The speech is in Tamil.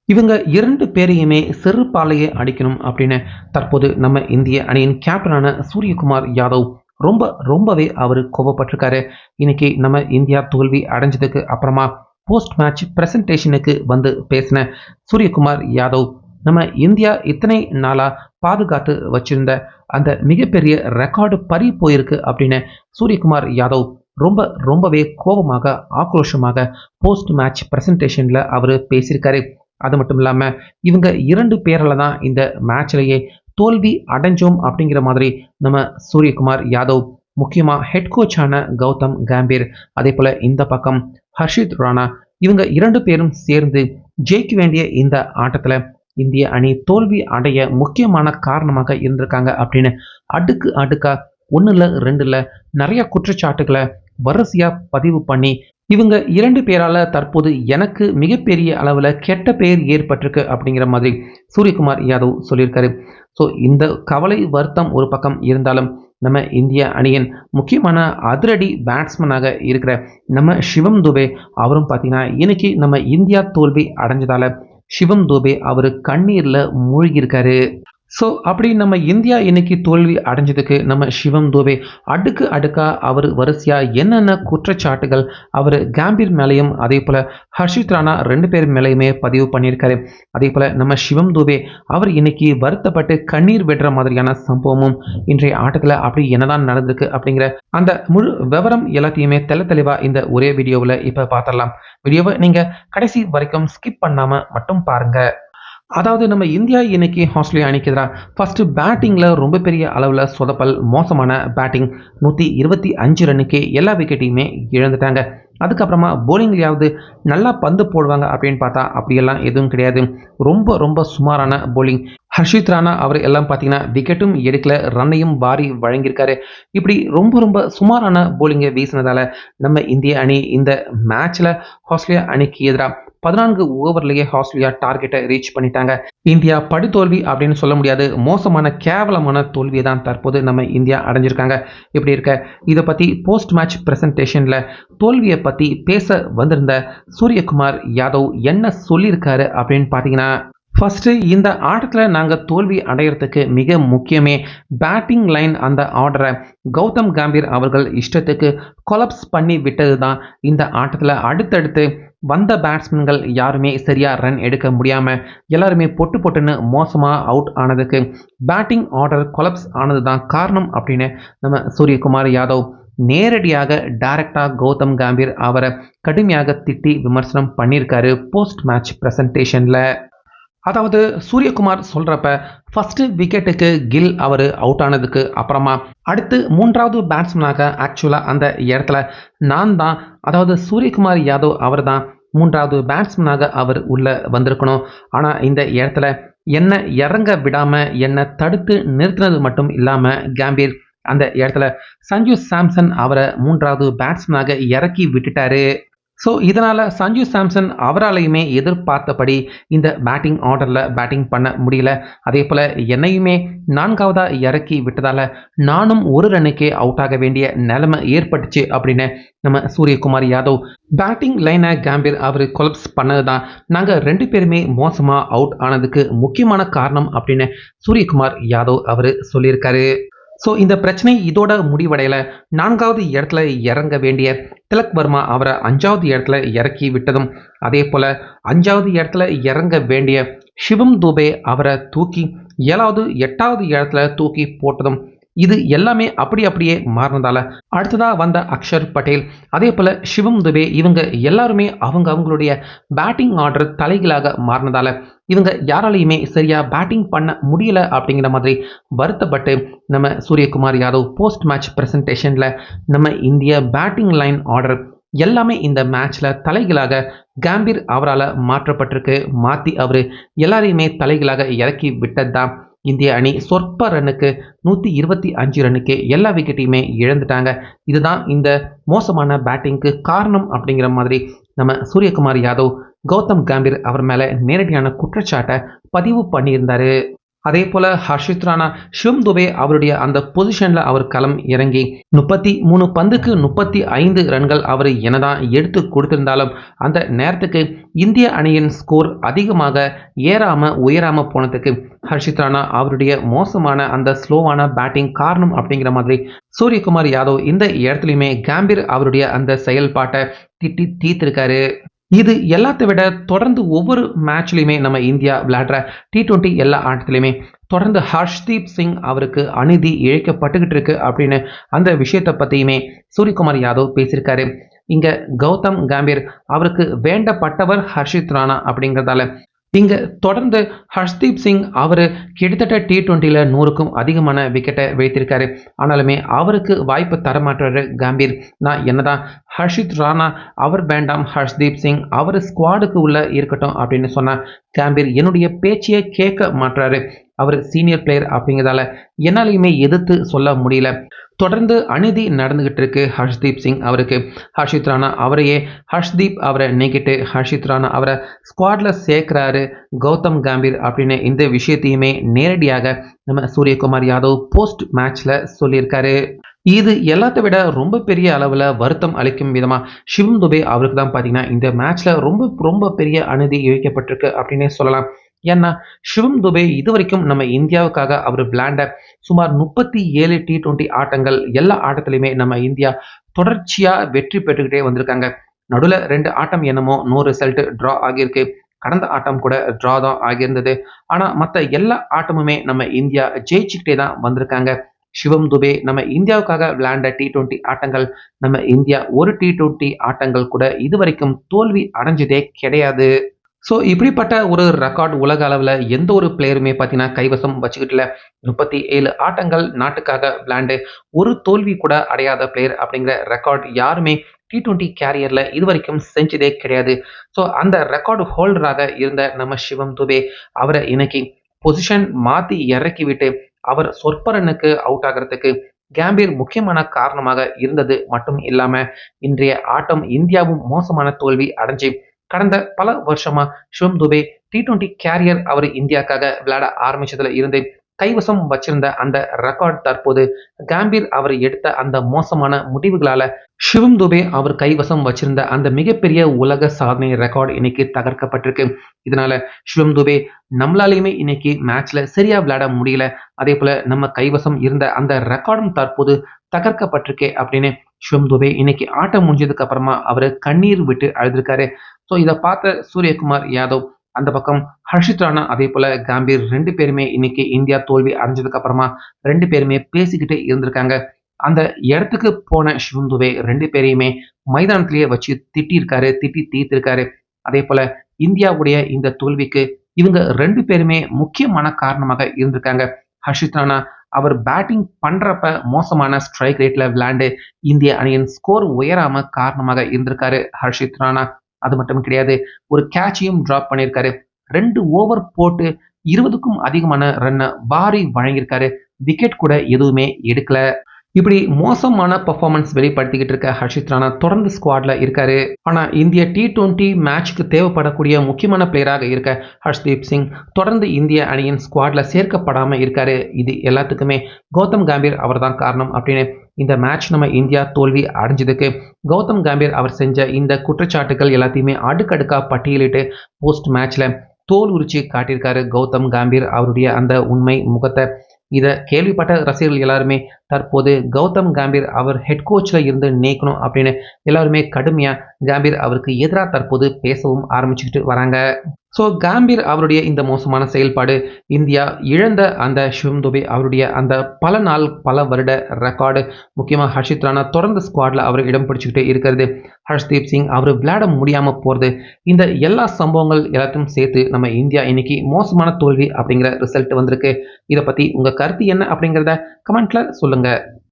இவங்க 2 பேரையுமே செருப்பாலேயே அடிக்கணும் அப்படின்னு தற்போது நம்ம இந்திய அணியின் கேப்டனான சூரியகுமார் யாதவ் ரொம்பவே அவரு கோபப்பட்டிருக்காரு. இன்னைக்கு நம்ம இந்தியா தோல்வி அடைஞ்சதுக்கு அப்புறமா போஸ்ட் மேட்ச் பிரசன்டேஷனுக்கு வந்து பேசின சூரியகுமார் யாதவ், நம்ம இந்தியா இத்தனை நாளா பாதுகாத்து வச்சிருந்த அந்த மிகப்பெரிய ரெக்கார்டு பறி போயிருக்கு அப்படின்னு சூரியகுமார் யாதவ் ரொம்பவே கோபமாக ஆக்ரோஷமாக போஸ்ட் மேட்ச் பிரசன்டேஷன்ல அவரு பேசியிருக்காரு. அது மட்டும் இல்லாம இவங்க 2 பேரால தான் இந்த மேட்ச்லயே தோல்வி அடைஞ்சோம் அப்படிங்கிற மாதிரி நம்ம சூரியகுமார் யாதவ், முக்கியமா ஹெட் கோச்சான கௌதம் கம்பீர், அதே போல இந்த பக்கம் ஹர்ஷித் ராணா, இவங்க 2 பேரும் சேர்ந்து ஜெயிக்க வேண்டிய இந்த ஆட்டத்துல இந்திய அணி தோல்வி அடைய முக்கியமான காரணமாக இருந்திருக்காங்க அப்படின்னு அடுக்கு அடுக்கா 1 இல்ல 2 இல்ல நிறைய குற்றச்சாட்டுகளை வரிசையா பதிவு பண்ணி இவங்க 2 பேரால தற்போது எனக்கு மிகப்பெரிய அளவில் கெட்ட பெயர் ஏற்பட்டிருக்கு அப்படிங்கிற மாதிரி சூரியகுமார் யாதவ் சொல்லியிருக்காரு. ஸோ இந்த கவலை வருத்தம் ஒரு பக்கம் இருந்தாலும் நம்ம இந்திய அணியின் முக்கியமான அதிரடி பேட்ஸ்மேனாக இருக்கிற நம்ம சிவம் துபே அவரும் பார்த்தீங்கன்னா இன்னைக்கு நம்ம இந்தியா தோல்வி அடைஞ்சதால சிவம் துபே அவர் கண்ணீரில் மூழ்கியிருக்காரு. ஸோ அப்படி நம்ம இந்தியா இன்னைக்கு தோல்வி அடைஞ்சதுக்கு நம்ம சிவம் துபே அடுக்கு அடுக்கா அவர் வரிசையா என்னென்ன குற்றச்சாட்டுகள் அவர் கேம்பீர் மேலேயும் அதே போல ஹர்ஷித் ராணா 2 பேர் மேலேயுமே பதிவு பண்ணியிருக்காரு. அதே போல நம்ம சிவம் துபே அவர் இன்னைக்கு வருத்தப்பட்டு கண்ணீர் விடுற மாதிரியான சம்பவமும் இன்றைய ஆட்டத்தில் அப்படி என்னதான் நடந்திருக்கு அப்படிங்கிற அந்த முழு விவரம் எல்லாத்தையுமே தெளிவா இந்த ஒரே வீடியோவில் இப்போ பார்த்துடலாம். வீடியோவை நீங்கள் கடைசி வரைக்கும் ஸ்கிப் பண்ணாம மட்டும் பாருங்க. அதாவது நம்ம இந்தியா இன்னைக்கு ஆஸ்திரேலியா அணிக்கு எதிராக ஃபர்ஸ்ட் பேட்டிங்ல ரொம்ப பெரிய அளவில் சொதப்பல், மோசமான பேட்டிங், 125 ரன்னுக்கே எல்லா விக்கெட்டையுமே இழந்துட்டாங்க. அதுக்கப்புறமா போலிங்லையாவது நல்லா பந்து போடுவாங்க அப்படின்னு பார்த்தா அப்படியெல்லாம் எதுவும் கிடையாது. ரொம்ப சுமாரான போலிங். ஹர்ஷித் ராணா அவர் எல்லாம் பார்த்தீங்கன்னா விக்கெட்டும் எடுக்கல, ரன்னையும் வாரி வழங்கியிருக்காரு. இப்படி ரொம்ப சுமாரான போலிங்கை வீசினதால நம்ம இந்திய அணி இந்த மேட்ச்ல ஆஸ்திரேலியா அணிக்கு எதிராக 14 ஓவர்லேயே ஆஸ்திரேலியா டார்கெட்டை ரீச் பண்ணிட்டாங்க. இந்தியா படுதோல்வி அப்படின்னு சொல்ல முடியாது, மோசமான கேவலமான தோல்வியை தான் தற்போது நம்ம இந்தியா அடைஞ்சிருக்காங்க. இப்படி இருக்க இதை பற்றி போஸ்ட் மேட்ச் பிரசன்டேஷனில் தோல்வியை பற்றி பேச வந்திருந்த சூரியகுமார் யாதவ் என்ன சொல்லியிருக்காரு அப்படின்னு பார்த்தீங்கன்னா, ஃபர்ஸ்ட் இந்த ஆட்டத்தில் நாங்கள் தோல்வி அடையிறதுக்கு மிக முக்கியமே பேட்டிங் லைன் அந்த ஆர்டரை கௌதம் கம்பீர் அவர்கள் இஷ்டத்துக்கு கொலாப்ஸ் பண்ணி விட்டது தான். இந்த ஆட்டத்தில் அடுத்தடுத்து வந்த பேட்ஸ்மேன்கள் யாருமே சரியா ரன் எடுக்க முடியாமல் எல்லாருமே பொட்டுன்னு மோசமாக அவுட் ஆனதுக்கு பேட்டிங் ஆர்டர் கொலாப்ஸ் ஆனது தான் காரணம் அப்படின்னு நம்ம சூரியகுமார் யாதவ் நேரடியாக டைரக்டாக கௌதம் கம்பீர் அவரை கடுமையாக திட்டி விமர்சனம் பண்ணியிருக்காரு போஸ்ட் மேட்ச் பிரசன்டேஷனில். அதாவது சூரியகுமார் சொல்கிறப்ப ஃபர்ஸ்ட் விக்கெட்டுக்கு கில் அவர் அவுட் ஆனதுக்கு அப்புறமா அடுத்து 3வது பேட்ஸ்மேனாக ஆக்சுவலாக அந்த இடத்துல நான் தான், அதாவது சூரியகுமார் யாதவ் அவர் தான் 3வது பேட்ஸ்மேனாக அவர் உள்ள வந்திருக்கணும். ஆனால் இந்த இடத்துல என்னை இறங்க விடாமல் என்னை தடுத்து நிறுத்தினது மட்டும் இல்லாமல் கம்பீர் அந்த இடத்துல சஞ்சு சாம்சன் அவரை 3வது பேட்ஸ்மேனாக இறக்கி விட்டுட்டாரு. ஸோ இதனால் சஞ்சு சாம்சன் அவராலையுமே எதிர்பார்த்தபடி இந்த பேட்டிங் ஆர்டரில் பேட்டிங் பண்ண முடியல. அதே போல் என்னையுமே 4வதாக இறக்கி விட்டதால் நானும் 1 ரன்னுக்கே அவுட் ஆக வேண்டிய நிலைமை ஏற்பட்டுச்சு அப்படின்னு நம்ம சூரியகுமார் யாதவ் பேட்டிங் லைனை கம்பீர் அவர் கொலாப்ஸ் பண்ணது தான் நாங்கள் 2 பேருமே மோசமாக அவுட் ஆனதுக்கு முக்கியமான காரணம் அப்படின்னு சூரியகுமார் யாதவ் அவர் சொல்லியிருக்காரு. ஸோ இந்த பிரச்சனை இதோட முடிவடையலை. 4வது இடத்துல இறங்க வேண்டிய திலக் வர்மா அவரை 5வது இடத்துல இறக்கி விட்டதும், அதே போல் 5வது இடத்துல இறங்க வேண்டிய சிவம் துபே அவரை தூக்கி 7வது 8வது இடத்துல தூக்கி போட்டதும் இது எல்லாமே அப்படியே மாறினதால அடுத்ததாக வந்த அக்ஷர் பட்டேல் அதே போல் சிவம் துபே இவங்க எல்லாருமே அவங்களுடைய பேட்டிங் ஆர்டர் தலைகளாக மாறினதால இவங்க யாராலையுமே சரியா பேட்டிங் பண்ண முடியல அப்படிங்கிற மாதிரி வருத்தப்பட்டு நம்ம சூரியகுமார் யாதவ் போஸ்ட் மேட்ச் பிரசன்டேஷனில் நம்ம இந்திய பேட்டிங் லைன் ஆர்டர் எல்லாமே இந்த மேட்ச்சில் தலைகளாக கம்பீர் அவரால் மாற்றப்பட்டிருக்கு. மாற்றி அவர் எல்லாரையுமே தலைகளாக இறக்கி விட்டது தான் இந்திய அணி சொற்ப ரன்னுக்கு 125 ரன்னுக்கு எல்லா விக்கெட்டையுமே இழந்துட்டாங்க. இதுதான் இந்த மோசமான பேட்டிங்க்கு காரணம் அப்படிங்கிற மாதிரி நம்ம சூரியகுமார் யாதவ் கௌதம் கம்பீர் அவர் மேலே நேரடியான குற்றச்சாட்டை பதிவு பண்ணியிருந்தாரு. அதே போல ஹர்ஷித் ராணா, சிவம் துபே அவருடைய அந்த பொசிஷன்ல அவர் களம் இறங்கி 33 பந்துக்கு 35 ரன்கள் அவர் என்னதான் எடுத்து கொடுத்திருந்தாலும் அந்த நேரத்துக்கு இந்திய அணியின் ஸ்கோர் அதிகமாக உயராம போனதுக்கு ஹர்ஷித் ராணா அவருடைய மோசமான அந்த ஸ்லோவான பேட்டிங் காரணம் அப்படிங்கிற மாதிரி சூரியகுமார் யாதவ் இந்த இடத்துலையுமே கம்பீர் அவருடைய அந்த செயல்பாட்டை திட்டி தீர்த்திருக்காரு. இது எல்லாத்தை விட தொடர்ந்து ஒவ்வொரு மேட்ச்லையுமே நம்ம இந்தியா விளையாடுற T20 எல்லா ஆட்டத்திலையுமே தொடர்ந்து ஹர்ஷ்தீப் சிங் அவருக்கு அநீதி இழைக்கப்பட்டுக்கிட்டு இருக்கு அப்படின்னு அந்த விஷயத்தை பற்றியுமே சூரியகுமார் யாதவ் பேசியிருக்காரு. இங்க கௌதம் கம்பீர் அவருக்கு வேண்டப்பட்டவர் ஹர்ஷித் ராணா அப்படிங்கிறதால இங்க தொடர்ந்து ஹர்ஷ்தீப் சிங் அவர் கிட்டத்தட்ட T20ல 100க்கும் அதிகமான விக்கெட்டை வைத்திருக்காரு. ஆனாலுமே அவருக்கு வாய்ப்பு தரமாட்டாரு கம்பீர். நான் என்னதான் ஹர்ஷித் ராணா அவர் வேண்டாம், ஹர்ஷ்தீப் சிங் அவர் ஸ்குவாடுக்கு உள்ள இருக்கட்டும் அப்படின்னு சொன்னா கம்பீர் என்னுடைய பேச்சையே கேட்க மாட்டாரு. அவர் சீனியர் பிளேயர் அப்படிங்கிறதால என்னாலையுமே எதிர்த்து சொல்ல முடியல. தொடர்ந்து அநீதி நடந்துகிட்டு இருக்கு ஹர்ஷ்தீப் சிங் அவருக்கு. ஹர்ஷித் ராணா ஹர்ஷ்தீப் அவரை நீக்கிட்டு ஹர்ஷித் ராணா அவரை ஸ்குவாட்ல சேர்க்கிறாரு கௌதம் கம்பீர் அப்படின்னு இந்த விஷயத்தையுமே நேரடியாக நம்ம சூரியகுமார் யாதவ் போஸ்ட் மேட்ச்ல சொல்லியிருக்காரு. இது எல்லாத்தை விட ரொம்ப பெரிய அளவில் வருத்தம் அளிக்கும் விதமா சிவம் துபே அவருக்கு தான் பார்த்தீங்கன்னா இந்த மேட்ச்ல ரொம்ப ரொம்ப பெரிய அநீதி இழைக்கப்பட்டிருக்கு அப்படின்னே சொல்லலாம். ஏன்னா சிவம் துபே இதுவரைக்கும் நம்ம இந்தியாவுக்காக அவர் விளையாண்ட சுமார் 37 T20 ஆட்டங்கள் எல்லா ஆட்டத்திலையுமே நம்ம இந்தியா தொடர்ச்சியா வெற்றி பெற்றுக்கிட்டே வந்திருக்காங்க. நடுவில் 2 ஆட்டம் என்னமோ நோ ரிசல்ட் டிரா ஆகியிருக்கு. கடந்த ஆட்டம் கூட டிரா தான் ஆகியிருந்தது. ஆனா மற்ற எல்லா ஆட்டமுமே நம்ம இந்தியா ஜெயிச்சுக்கிட்டே தான் வந்திருக்காங்க. சிவம் துபே நம்ம இந்தியாவுக்காக விளையாண்ட T20 ஆட்டங்கள் நம்ம இந்தியா ஒரு T20 ஆட்டங்கள் கூட இதுவரைக்கும் தோல்வி அடைஞ்சதே கிடையாது. ஸோ இப்படிப்பட்ட ஒரு ரெக்கார்ட் உலக அளவில் எந்த ஒரு பிளேயருமே பார்த்தீங்கன்னா கைவசம் வச்சுக்கிட்டுல. 37 ஆட்டங்கள் நாட்டுக்காக விளையாண்டு ஒரு தோல்வி கூட அடையாத பிளேயர் அப்படிங்கிற ரெக்கார்ட் யாருமே T20 கேரியரில் இதுவரைக்கும் செஞ்சதே கிடையாது. ஸோ அந்த ரெக்கார்டு ஹோல்டராக இருந்த நம்ம சிவம் துபே அவரை இன்னைக்கு பொசிஷன் மாற்றி இறக்கி விட்டு அவர் சொற்ப ரன்னுக்கு அவுட் ஆகிறதுக்கு கம்பீர் முக்கியமான காரணமாக இருந்தது மட்டும் இல்லாமல் இன்றைய ஆட்டம் இந்தியாவும் மோசமான தோல்வி அடைஞ்சு கடந்த பல வருஷமா சிவம் துபே T20 கேரியர் அவர் இந்தியாக்காக விளையாட ஆரம்பிச்சதுல இருந்து கைவசம் வச்சிருந்த அந்த ரெக்கார்ட் தற்போது கம்பீர் அவர் எடுத்த அந்த மோசமான முடிவுகளால சிவம் துபே அவர் கைவசம் வச்சிருந்த அந்த மிகப்பெரிய உலக சாதனை ரெக்கார்ட் இன்னைக்கு தகர்க்கப்பட்டிருக்கு. இதனால சிவம் துபே நம்மளாலையுமே இன்னைக்கு மேட்ச்ல சரியா விளையாட முடியல. அதே போல நம்ம கைவசம் இருந்த அந்த ரெக்கார்டும் தற்போது தகர்க்கப்பட்டிருக்கே அப்படின்னு சிவம் துபே இன்னைக்கு ஆட்டம் முடிஞ்சதுக்கு அப்புறமா அவரு கண்ணீர் விட்டு அழுதுருக்காரு. ஸோ இதை பார்த்த சூரியகுமார் யாதவ் அந்த பக்கம் ஹர்ஷித் ராணா அதே போல கம்பீர் 2 பேருமே இன்னைக்கு இந்தியா தோல்வி அடைஞ்சதுக்கு அப்புறமா 2 பேருமே பேசிக்கிட்டு இருந்திருக்காங்க. அந்த இடத்துக்கு போன சிவம் துபே 2 பேரையுமே மைதானத்திலேயே வச்சு திட்டி தீர்த்திருக்காரு. அதே போல இந்தியாவுடைய இந்த தோல்விக்கு இவங்க 2 பேருமே முக்கியமான காரணமாக இருந்திருக்காங்க. ஹர்ஷித் ராணா அவர் பேட்டிங் பண்றப்ப மோசமான ஸ்ட்ரைக் ரேட்ல விளையாண்டு இந்திய அணியின் ஸ்கோர் உயராம காரணமாக இருந்திருக்காரு ஹர்ஷித் ராணா. அது மட்டும் கிடையாது, ஒரு கேட்சையும் டிராப் பண்ணியிருக்காரு. 2 ஓவர் போட்டு 20க்கும் அதிகமான ரன்னை வாரி வழங்கியிருக்காரு. விக்கெட் கூட எதுவுமே எடுக்கல. இப்படி மோசமான பெர்ஃபார்மன்ஸ் வெளிப்படுத்திக்கிட்டு இருக்க ஹர்ஷித் ராணா தொடர்ந்து ஸ்குவாட்ல இருக்காரு. ஆனா இந்திய T20 மேட்ச்க்கு தேவைப்படக்கூடிய முக்கியமான பிளேயராக இருக்க ஹர்ஷ்தீப் சிங் தொடர்ந்து இந்திய அணியின் ஸ்குவாட்ல சேர்க்கப்படாம இருக்காரு. இது எல்லாத்துக்குமே கௌதம் கம்பீர் அவர் தான் காரணம் அப்படின்னு இந்த மேட்ச் நம்ம இந்தியா தோல்வி அடைஞ்சதுக்கு கௌதம் கம்பீர் அவர் செஞ்ச இந்த குற்றச்சாட்டுகள் எல்லாத்தையுமே அடுக்கடுக்கா பட்டியலிட்டு போஸ்ட் மேட்ச்ல தோல் உரிச்சு காட்டியிருக்காரு கௌதம் கம்பீர் அவருடைய அந்த உண்மை முகத்தை. இதை கேள்விப்பட்ட ரசிகர்கள் எல்லாருமே தற்போது கௌதம் கம்பீர் அவர் ஹெட் கோச்ல இருந்து நீக்கணும் அப்படின்னு எல்லாருமே கடுமையா கம்பீர் அவருக்கு எதிராக தற்போது பேசவும் ஆரம்பிச்சுக்கிட்டு வராங்க. ஸோ கம்பீர் அவருடைய இந்த மோசமான செயல்பாடு இந்தியா இழந்த அந்த சிவம் துபே அவருடைய அந்த பல நாள் பல வருட ரெக்கார்டு, முக்கியமாக ஹர்ஷித் ராணா தொடர்ந்து ஸ்குவாட்ல அவர் இடம் பிடிச்சிக்கிட்டே இருக்கிறது, ஹர்ஷ்தீப் சிங் அவர் விளையாட முடியாமல் போகிறது, இந்த எல்லா சம்பவங்கள் எல்லாத்தையும் சேர்த்து நம்ம இந்தியா இன்னைக்கு மோசமான தோல்வி அப்படிங்கிற ரிசல்ட் வந்திருக்கு. இதை பற்றி உங்கள் கருத்து என்ன அப்படிங்கிறத கமெண்ட்ல சொல்லுங்க.